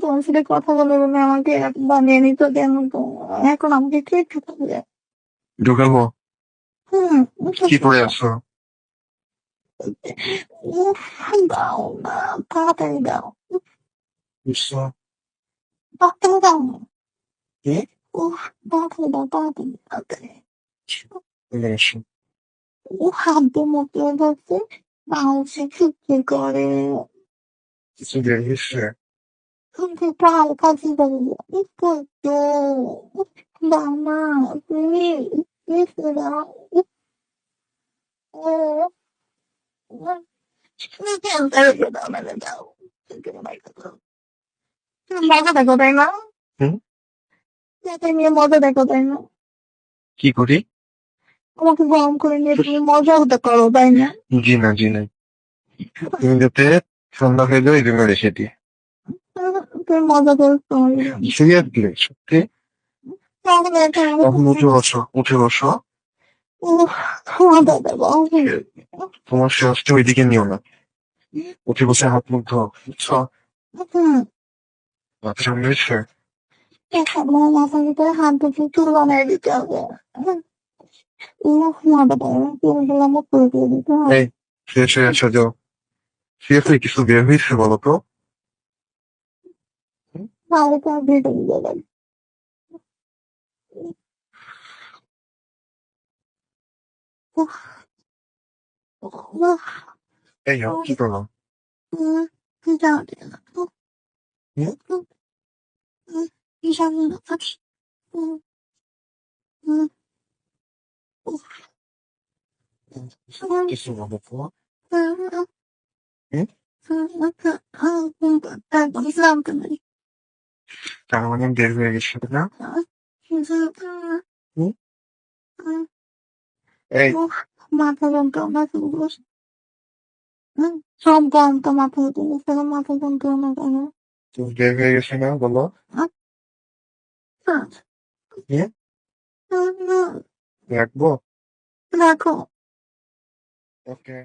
তোমার সাথে কথা বলে বলে আমাকে বানিয়ে নিত কেমন তো, এখন আমাকে কে ঠকাবে? ঢুকাবো? হুম। কি করে আসো? উফ, দাও না, তাড়াতাড়ি দাও, বুঝছো? তাড়াতাড়ি দাও না। কি? উফ, তাড়াতাড়ি দাও, তাড়াতাড়ি তাড়াতাড়ি। চলে আসো। ও হাতে মতো ধরছে, মাউসে চুপি করে, কিছু বের হয়েছে? কিন্তু হালকা জীবন একটু একটু। উফ, দাও না, প্লিজ, প্লিজ দাও। উফ, ও, উফ, তাড়াতাড়ি দাও না, দাও। মজা দেখো তাই না? হুম? যাতে নিয়ে মজা দেখো তাই না? কি করি? আমাকে গরম করে নিয়ে তুমি মজা হতে করো তাই না? জি না, জি না। তুমি যাতে ঠান্ডা হয়ে যাও এই জন্য রেখে দিই। তুমি মজা করছো। সিরিয়াসলি? সত্যি? তাহলে তখন উঠে বসো, উঠে বসো। উফ, মজা দেবো। তোমার শ্বাসটা ওইদিকে নিও না। উঠে বসে হাত মুখ ধোও, বুঝছো? হুম, মাথা সামনেছে? আমার মাথার ভিতরে হাত দুটো চুল বানিয়ে দিতে হবে। উফ, মজা দেবো, চুলগুলো আমার করে দিয়ে দিতে হবে। এই, ফ্রেশ হয়ে আসো, যাও। সিরিয়াসলি কিছু বের হয়েছে বলো তো? তাহলে তো আর ভিডিও দিয়ে উফ, উফ, এই কি করো? জানি না। উফ, হুম? উফ, উফ, জানি না। উফ, উফ, উফ, কিছু বলো তো? উফ, হুম? ইসলাম কেন? তার মানে বের হয়ে গেছে না? হুম? এই, মাথা যন্ত্রণা শুরু করছে। সব গরমটা মাথা উঠে মাথা যন্ত্রণা কেন? তুমি বের হয়ে গেছে না বলো? হুম? রাখবো? দেখো। ওকে।